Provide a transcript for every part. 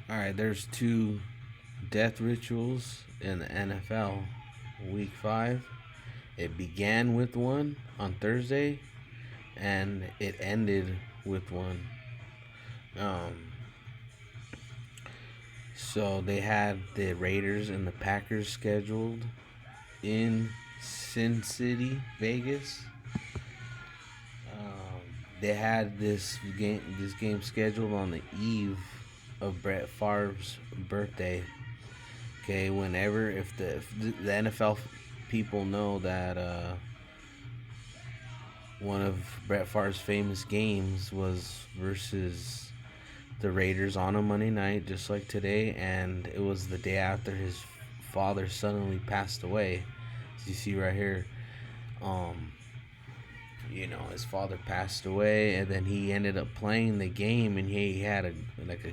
All right, there's two death rituals in the NFL week 5. It began with one on Thursday and it ended with one. Um, so they had the Raiders and the Packers scheduled in Sin City, Vegas. They had this game scheduled on the eve of Brett Favre's birthday. Okay, whenever if the NFL people know that one of Brett Favre's famous games was versus the Raiders on a Monday night, just like today, and it was the day after his father suddenly passed away. As you see right here, um, his father passed away, and then he ended up playing the game, and he had a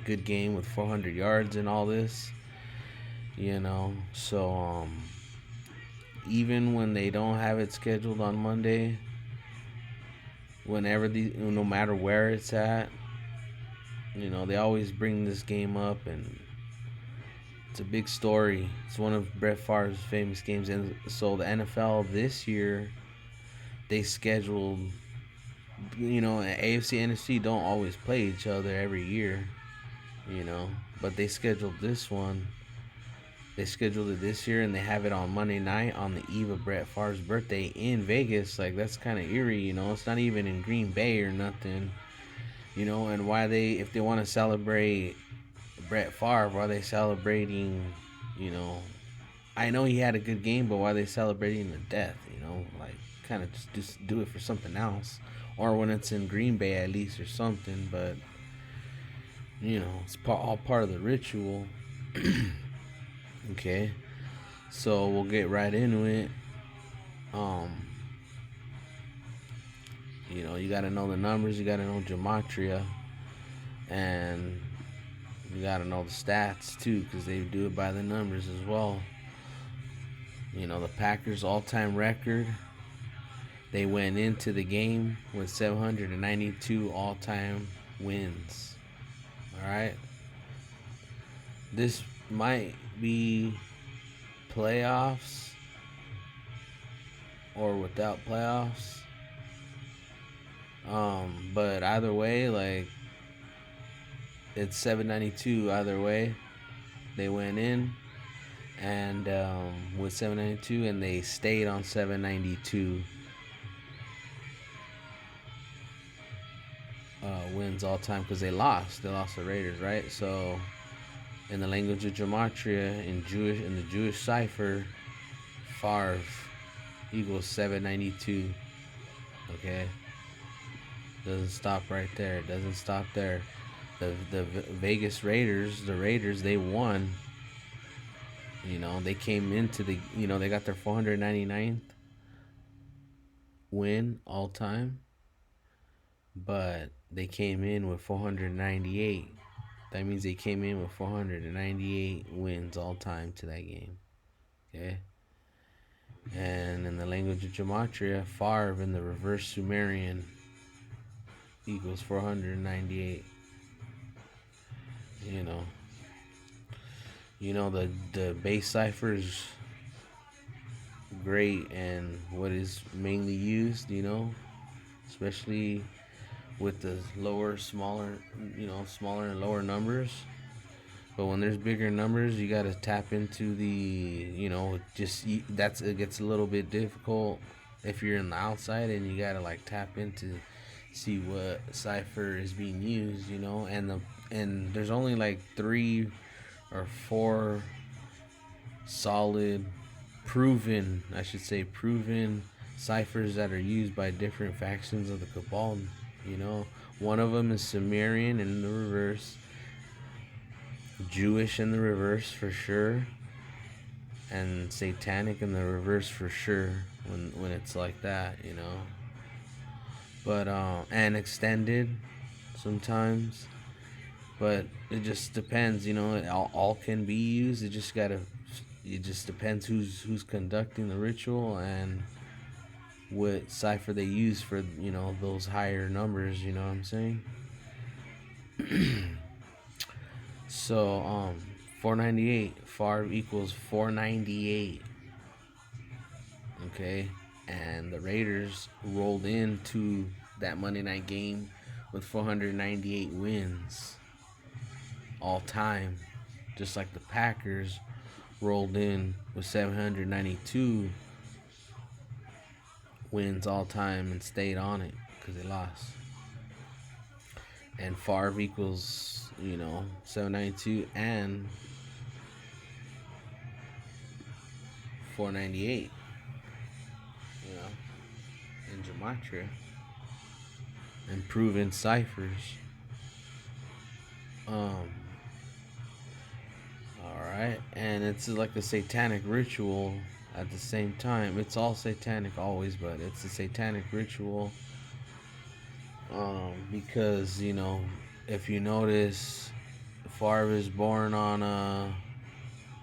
good game with 400 yards and all this. So even when they don't have it scheduled on Monday, no matter where it's at, they always bring this game up, and it's a big story. It's one of Brett Favre's famous games, and so the NFL this year they scheduled. AFC and NFC don't always play each other every year, you know, but they scheduled this one. They scheduled it this year, and they have it on Monday night on the eve of Brett Favre's birthday in Vegas. Like, that's kind of eerie, It's not even in Green Bay or nothing, And if they want to celebrate Brett Favre, why are they celebrating, you know? I know he had a good game, but why are they celebrating the death? Like, kind of just do it for something else, or when it's in Green Bay at least or something. But it's all part of the ritual. Okay, so we'll get right into it. Um, you got to know the numbers. You got to know Gematria, and you got to know the stats too, because they do it by the numbers as well. The Packers' all-time record. They went into the game with 792 all-time wins. All right. This might be playoffs or without playoffs. But either way, like, it's 792 either way. They went in and with 792, and they stayed on 792 wins all time, because they lost. They lost the Raiders, right? So in the language of Gematria, in the Jewish cipher, Favre equals 792. Okay, doesn't stop right there. It doesn't stop there. The Vegas Raiders, they won. They came into they got their 499th win all time, but they came in with 498. That means they came in with 498 wins all time to that game. Okay? And in the language of Gematria, Favre in the reverse Sumerian equals 498. The base cipher is great, and what is mainly used, especially with the smaller and lower numbers. But when there's bigger numbers, you got to tap into it gets a little bit difficult if you're in the outside, and you got to like tap into see what cipher is being used, and there's only like 3 or 4 solid proven ciphers that are used by different factions of the cabal. One of them is Sumerian in the reverse, Jewish in the reverse for sure, and Satanic in the reverse for sure when it's like that. But and extended sometimes, but it just depends. All can be used. It just depends who's conducting the ritual and what cipher they use for those higher numbers. You know what I'm saying? So 498. Favre equals 498. Okay, and the Raiders rolled into that Monday night game with 498 wins all time, just like the Packers rolled in with 792 wins all time and stayed on it because they lost. And Favre equals 792 and 498. You know, in Gematria and proven ciphers. Um, all right, and it's like a satanic ritual at the same time. It's all satanic always, but it's a satanic ritual. Because if you notice, Favre is born on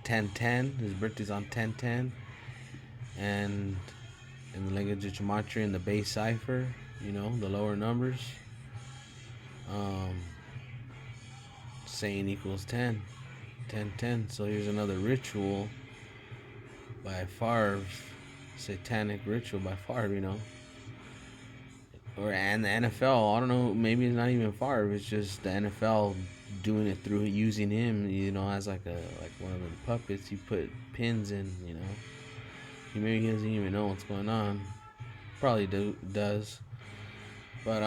10/10. His birthday's on 10/10, and in the language of Gematria in the base cipher, the lower numbers, um, saying equals 10. 10/10. So here's another ritual by Favre, satanic ritual by Favre. And the NFL. I don't know. Maybe it's not even Favre. It's just the NFL doing it through using him. As like one of the puppets. You put pins in. Maybe he doesn't even know what's going on. Probably does. But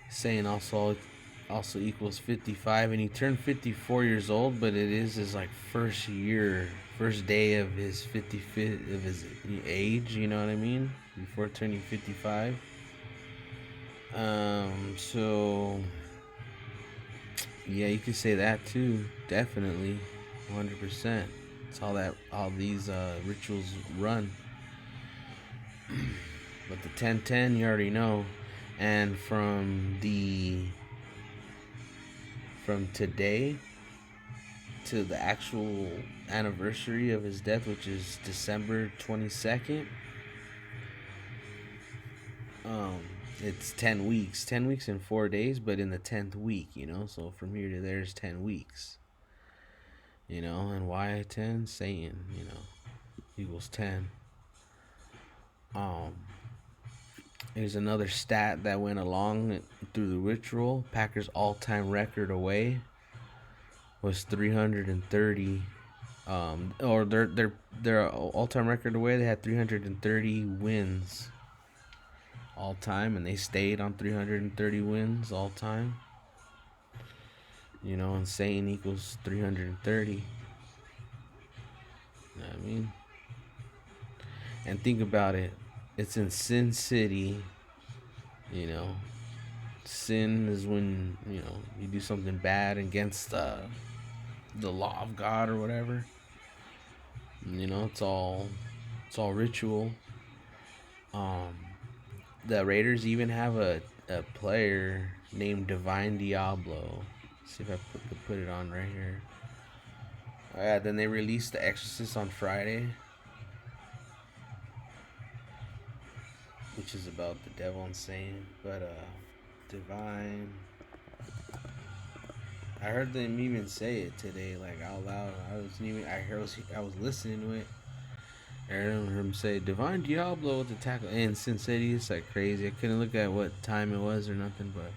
saying also equals 55, and he turned 54 years old, but it is his like first day of his 55th of his age, you know what I mean, before turning 55. So yeah, you could say that too, definitely, 100%. It's all these rituals run. But the 10/10, you already know. And from today to the actual anniversary of his death, which is December 22nd, it's 10 weeks. 10 weeks and 4 days, but in the 10th week, so from here to there is 10 weeks. And why 10? Satan, equals 10. Here's another stat that went along through the ritual. Packers' all-time record away was 330. Or their all-time record away, they had 330 wins all time, and they stayed on 330 wins all time. And Satan equals 330. You know what I mean? And think about it. It's in Sin City. Sin is when you do something bad against the law of God or whatever. It's all ritual. The Raiders even have a player named Divine Diablo. Let's see if I could put it on right here. Then they released The Exorcist on Friday, which is about the devil and Satan. But Divine, I heard them even say it today, like out loud. I was listening to it. I heard him say Divine Diablo with the tackle and Sin City. It's like crazy. I couldn't look at what time it was or nothing, but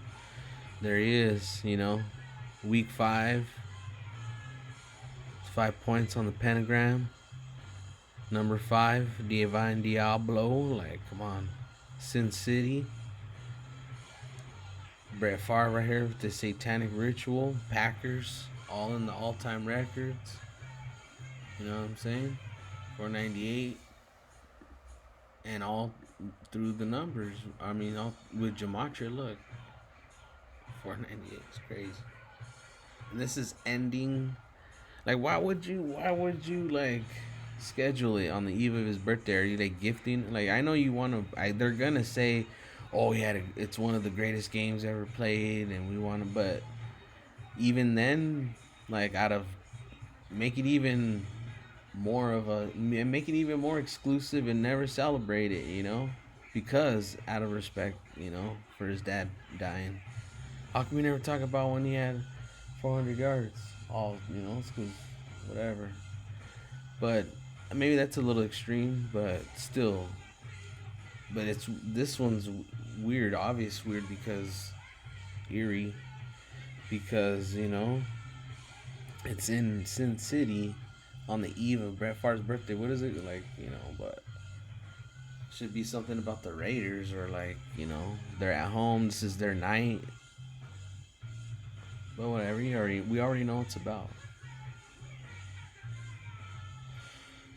there he is. Week 5. 5 points on the pentagram. Number 5, Divine Diablo. Like, come on. Sin City. Brett Favre right here with the satanic ritual. Packers, all in the all-time records. You know what I'm saying? 498. And all through the numbers. I mean, all with Gematria, look. 498 is crazy. And this is ending. Like, why would you like schedule it on the eve of his birthday? Are you like gifting? Like, I know you want to. They're gonna say, "Oh yeah, it's one of the greatest games ever played," and we want to. But even then, like, out of make it even make it even more exclusive and never celebrate it, because out of respect, for his dad dying. How come we never talk about when he had 400 yards. All it's because whatever. But maybe that's a little extreme, but still. But it's this one's weird, obvious weird because eerie because it's in Sin City on the eve of Brett Favre's birthday. What is it like? But should be something about the Raiders or like they're at home. This is their night. But whatever. We already know what it's about.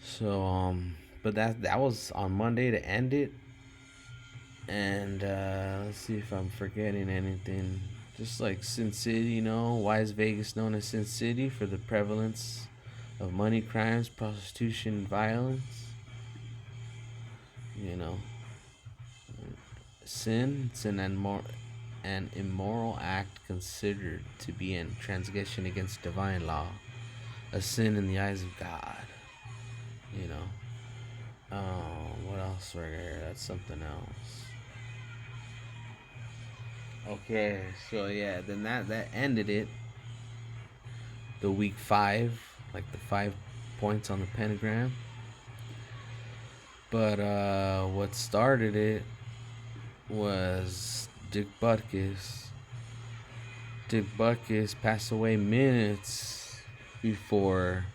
So but that was on Monday to end it. And let's see if I'm forgetting anything. Just like Sin City, why is Vegas known as Sin City? For the prevalence of money crimes, prostitution, violence. You know, an immoral act considered to be a transgression against divine law, a sin in the eyes of God. You know. What else right here? That's something else. Okay, so yeah, then that ended it. The week 5, like the 5 points on the pentagram. But what started it was Dick Butkus. Dick Butkus passed away minutes before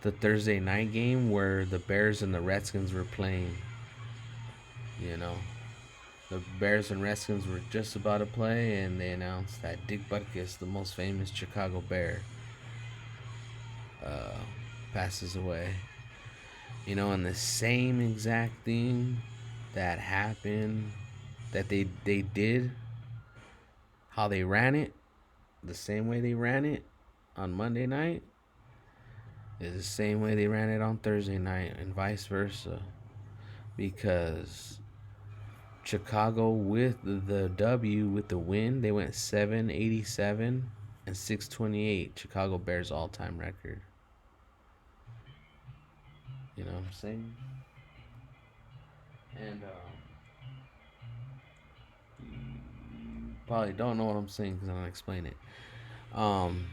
the Thursday night game where the Bears and the Redskins were playing. You know, the Bears and Redskins were just about to play, and they announced that Dick Butkus, the most famous Chicago Bear, uh, passes away. And the same exact thing that happened, that they did, how they ran it, the same way they ran it on Monday night, is the same way they ran it on Thursday night, and vice versa. Because Chicago with the W, with the win, they went 787 and 628. Chicago Bears all-time record. You know what I'm saying? And you probably don't know what I'm saying because I'm gonna explain it. Um,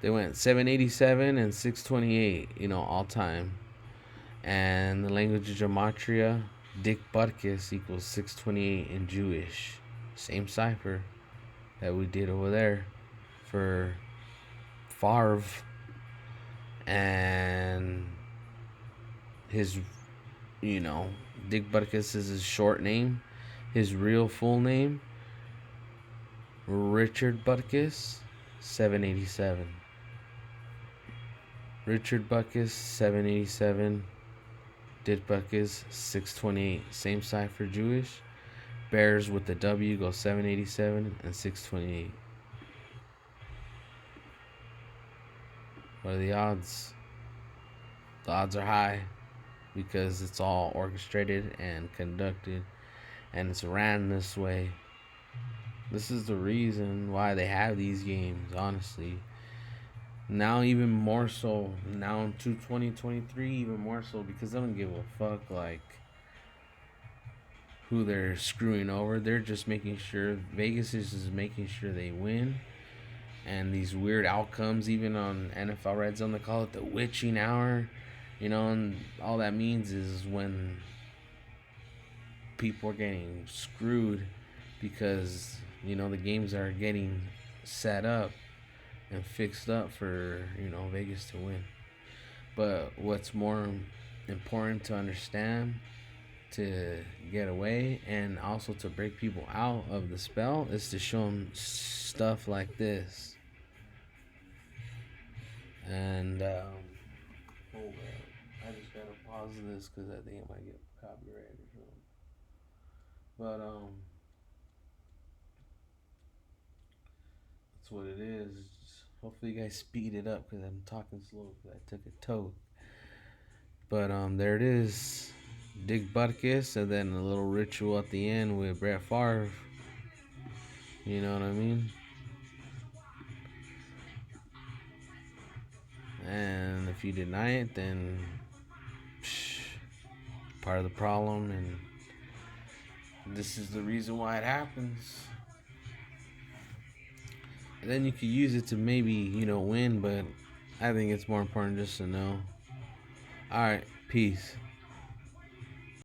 they went 787 and 628. All time. And the language of Gematria, Dick Butkus equals 628 in Jewish. Same cipher that we did over there for Favre. And his, Dick Butkus is his short name. His real full name, Richard Butkus, 787. Richard Butkus, 787. Dick Butkus, 628. Same cipher, Jewish. Bears with the W go 787 and 628. What are the odds? The odds are high because it's all orchestrated and conducted, and it's ran this way. This is the reason why they have these games, honestly. Now even more so, now in 2023, even more so, because they don't give a fuck like who they're screwing over. They're just making sure, Vegas is just making sure they win. And these weird outcomes, even on NFL Red Zone, they call it the witching hour. And all that means is when people are getting screwed because, the games are getting set up and fixed up for, Vegas to win. But what's more important to understand, to get away and also to break people out of the spell, is to show them stuff like this. And hold up, I just gotta pause this because I think it might get copyrighted or something. But that's what it is. Hopefully you guys speed it up because I'm talking slow because I took a toke. But there it is, Dick Butkus, and then a little ritual at the end with Brett Favre. You know what I mean? And if you deny it, then part of the problem, and this is the reason why it happens. then you could use it to maybe win. But I think it's more important just to know. All right, peace.